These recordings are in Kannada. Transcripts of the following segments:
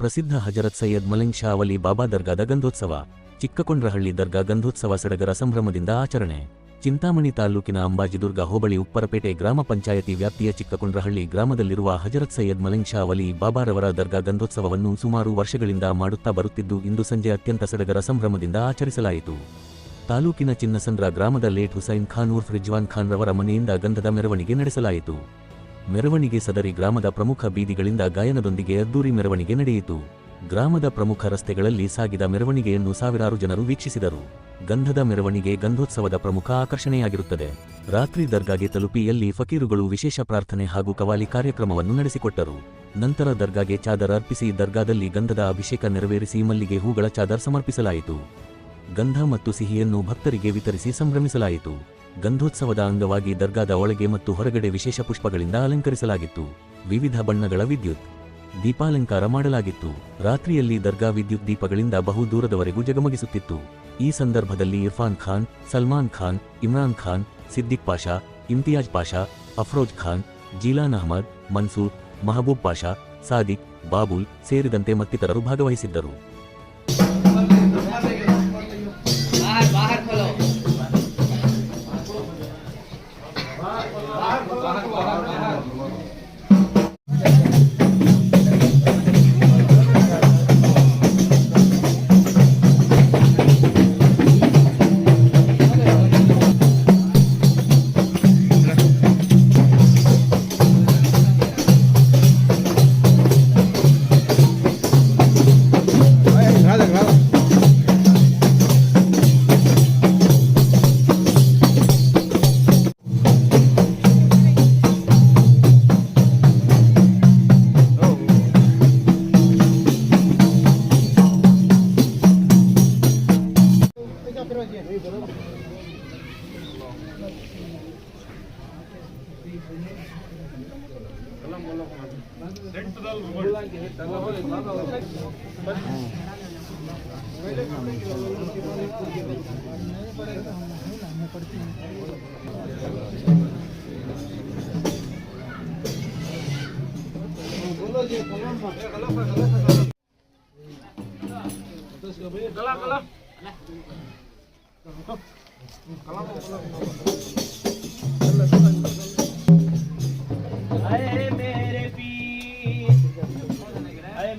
ಪ್ರಸಿದ್ಧ ಹಜರತ್ ಸೈಯದ್ ಮಲಿಂಗ್ ಶಾ ವಲಿ ಬಾಬಾ ದರ್ಗಾದ ಗಂಧೋತ್ಸವ. ಚಿಕ್ಕಕೊಂಡ್ರಹಳ್ಳಿ ದರ್ಗಾ ಗಂಧೋತ್ಸವ ಸಡಗರ ಸಂಭ್ರಮದಿಂದ ಆಚರಣೆ. ಚಿಂತಾಮಣಿ ತಾಲೂಕಿನ ಅಂಬಾಜಿದುರ್ಗ ಹೋಬಳಿ ಉಪ್ಪರಪೇಟೆ ಗ್ರಾಮ ಪಂಚಾಯತಿ ವ್ಯಾಪ್ತಿಯ ಚಿಕ್ಕಕೊಂಡ್ರಹಳ್ಳಿ ಗ್ರಾಮದಲ್ಲಿರುವ ಹಜರತ್ ಸೈಯದ್ ಮಲಿಂಗ್ ಶಾ ವಲಿ ಬಾಬಾರವರ ದರ್ಗಾ ಗಂಧೋತ್ಸವವನ್ನು ಸುಮಾರು ವರ್ಷಗಳಿಂದ ಮಾಡುತ್ತಾ ಬರುತ್ತಿದ್ದು ಇಂದು ಸಂಜೆ ಅತ್ಯಂತ ಸಡಗರ ಸಂಭ್ರಮದಿಂದ ಆಚರಿಸಲಾಯಿತು. ತಾಲೂಕಿನ ಚಿನ್ನಸಂದ್ರ ಗ್ರಾಮದ ಲೇಟ್ ಹುಸೈನ್ ಖಾನ್ ಉರ್ಫ್ ರಿಜ್ವಾನ್ ಖಾನ್ ರವರ ಮನೆಯಿಂದ ಗಂಧದ ಮೆರವಣಿಗೆ ನಡೆಸಲಾಯಿತು. ಮೆರವಣಿಗೆ ಸದರಿ ಗ್ರಾಮದ ಪ್ರಮುಖ ಬೀದಿಗಳಿಂದ ಗಾಯನದೊಂದಿಗೆ ಅದ್ದೂರಿ ಮೆರವಣಿಗೆ ನಡೆಯಿತು. ಗ್ರಾಮದ ಪ್ರಮುಖ ರಸ್ತೆಗಳಲ್ಲಿ ಸಾಗಿದ ಮೆರವಣಿಗೆಯನ್ನು ಸಾವಿರಾರು ಜನರು ವೀಕ್ಷಿಸಿದರು. ಗಂಧದ ಮೆರವಣಿಗೆ ಗಂಧೋತ್ಸವದ ಪ್ರಮುಖ ಆಕರ್ಷಣೆಯಾಗಿರುತ್ತದೆ. ರಾತ್ರಿ ದರ್ಗಾಗೆ ತಲುಪಿಯಲ್ಲಿ ಫಕೀರುಗಳು ವಿಶೇಷ ಪ್ರಾರ್ಥನೆ ಹಾಗೂ ಕವಾಲಿ ಕಾರ್ಯಕ್ರಮವನ್ನು ನಡೆಸಿಕೊಟ್ಟರು. ನಂತರ ದರ್ಗಾಗೆ ಚಾದರ್ ಅರ್ಪಿಸಿ ದರ್ಗಾದಲ್ಲಿ ಗಂಧದ ಅಭಿಷೇಕ ನೆರವೇರಿಸಿ ಮಲ್ಲಿಗೆ ಹೂಗಳ ಚಾದರ್ ಸಮರ್ಪಿಸಲಾಯಿತು. ಗಂಧ ಮತ್ತು ಸಿಹಿಯನ್ನು ಭಕ್ತರಿಗೆ ವಿತರಿಸಿ ಸಂಭ್ರಮಿಸಲಾಯಿತು. ಗಂಧೋತ್ಸವದ ಅಂಗವಾಗಿ ದರ್ಗಾದ ಒಳಗೆ ಮತ್ತು ಹೊರಗಡೆ ವಿಶೇಷ ಪುಷ್ಪಗಳಿಂದ ಅಲಂಕರಿಸಲಾಗಿತ್ತು. ವಿವಿಧ ಬಣ್ಣಗಳ ವಿದ್ಯುತ್ ದೀಪಾಲಂಕಾರ ಮಾಡಲಾಗಿತ್ತು. ರಾತ್ರಿಯಲ್ಲಿ ದರ್ಗಾ ವಿದ್ಯುತ್ ದೀಪಗಳಿಂದ ಬಹು ದೂರದವರೆಗೂ ಜಗಮಗಿಸುತ್ತಿತ್ತು. ಈ ಸಂದರ್ಭದಲ್ಲಿ ಇರ್ಫಾನ್ ಖಾನ್, ಸಲ್ಮಾನ್ ಖಾನ್, ಇಮ್ರಾನ್ ಖಾನ್, ಸಿದ್ದಿಕ್ ಪಾಷಾ, ಇಮ್ತಿಯಾಜ್ ಪಾಷಾ, ಅಫ್ರೋಜ್ ಖಾನ್, ಜೀಲಾನ್ ಅಹಮದ್, ಮನ್ಸೂರ್, ಮಹಬೂಬ್ ಪಾಷಾ, ಸಾದಿಕ್, ಬಾಬುಲ್ ಸೇರಿದಂತೆ ಮತ್ತಿತರರು ಭಾಗವಹಿಸಿದ್ದರು.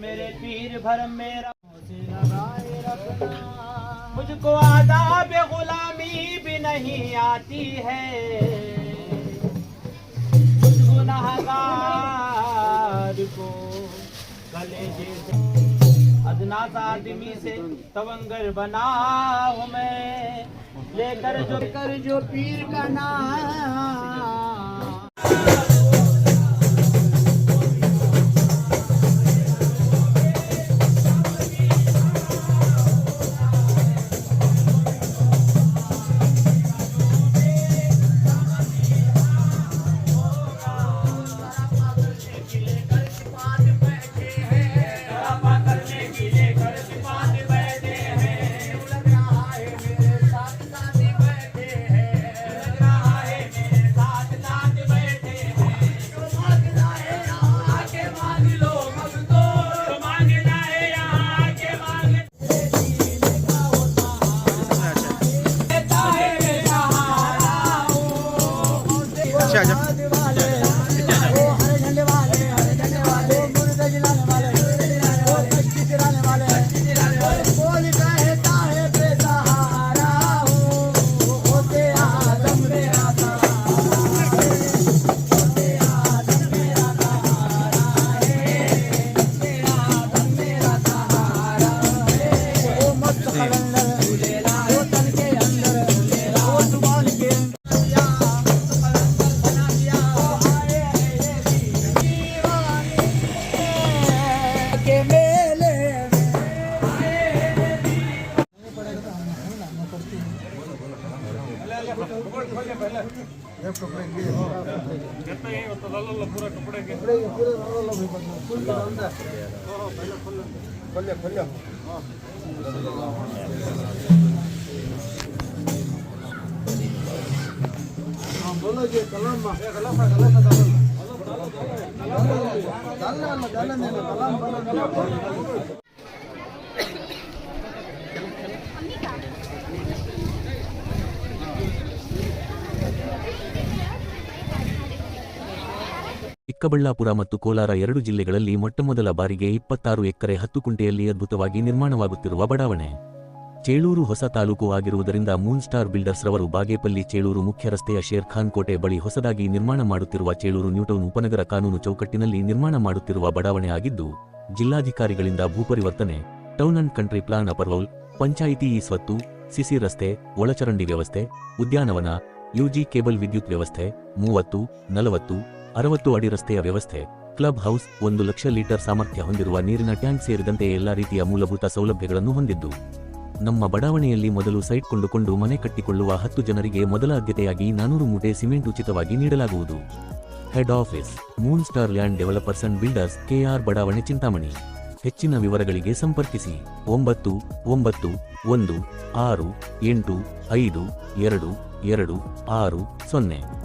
मेरे पीर भरम मेरा मुझको आदाब गुलामी भी नहीं आती है, कुछ गुनहगार को कलेजे से अदनास आदमी से तवंगर बना हूँ मैं, लेकर जो पीर का नाम बोलो जी कलम कलम ಚಿಕ್ಕಬಳ್ಳಾಪುರ ಮತ್ತು ಕೋಲಾರ 2 ಜಿಲ್ಲೆಗಳಲ್ಲಿ ಮೊಟ್ಟಮೊದಲ ಬಾರಿಗೆ 26 ಎಕರೆ 10 ಕುಂಟೆಯಲ್ಲಿ ಅದ್ಭುತವಾಗಿ ನಿರ್ಮಾಣವಾಗುತ್ತಿರುವ ಬಡಾವಣೆ. ಚೇಳೂರು ಹೊಸ ತಾಲೂಕು ಆಗಿರುವುದರಿಂದ ಮೂನ್ ಸ್ಟಾರ್ ಬಿಲ್ಡರ್ಸ್ ರವರು ಬಾಗೇಪಲ್ಲಿ ಚೇಳೂರು ಮುಖ್ಯ ರಸ್ತೆಯ ಶೇರ್ ಖಾನ್ ಕೋಟೆ ಬಳಿ ಹೊಸದಾಗಿ ನಿರ್ಮಾಣ ಮಾಡುತ್ತಿರುವ ಚೇಳೂರು ನ್ಯೂಟೌನ್ ಉಪನಗರ ಕಾನೂನು ಚೌಕಟ್ಟಿನಲ್ಲಿ ನಿರ್ಮಾಣ ಮಾಡುತ್ತಿರುವ ಬಡಾವಣೆ ಆಗಿದ್ದು, ಜಿಲ್ಲಾಧಿಕಾರಿಗಳಿಂದ ಭೂಪರಿವರ್ತನೆ, town and country plan approval, panchayat ಈ ಸ್ವತ್ತು, ಸಿಸಿ ರಸ್ತೆ, ಒಳಚರಂಡಿ ವ್ಯವಸ್ಥೆ, ಉದ್ಯಾನವನ, ಯುಜಿ ಕೇಬಲ್ ವಿದ್ಯುತ್ ವ್ಯವಸ್ಥೆ, 30, 40, 60 ಅಡಿ ರಸ್ತೆಯ ವ್ಯವಸ್ಥೆ, ಕ್ಲಬ್ ಹೌಸ್, 1 ಲಕ್ಷ ಲೀಟರ್ ಸಾಮರ್ಥ್ಯ ಹೊಂದಿರುವ ನೀರಿನ ಟ್ಯಾಂಕ್ ಸೇರಿದಂತೆ ಎಲ್ಲಾ ರೀತಿಯ ಮೂಲಭೂತ ಸೌಲಭ್ಯಗಳನ್ನು ಹೊಂದಿದ್ದು, ನಮ್ಮ ಬಡಾವಣೆಯಲ್ಲಿ ಮೊದಲು ಸೈಟ್ ಕೊಂಡುಕೊಂಡು ಮನೆ ಕಟ್ಟಿಕೊಳ್ಳುವ 10 ಜನರಿಗೆ ಮೊದಲ ಆದ್ಯತೆಯಾಗಿ 400 ಮೂಟೆ ಸಿಮೆಂಟ್ ಉಚಿತವಾಗಿ ನೀಡಲಾಗುವುದು. Head office, Moon star land developers and builders, KR ಬಡಾವಣೆ, ಚಿಂತಾಮಣಿ. ಹೆಚ್ಚಿನ ವಿವರಗಳಿಗೆ ಸಂಪರ್ಕಿಸಿ 9916852260.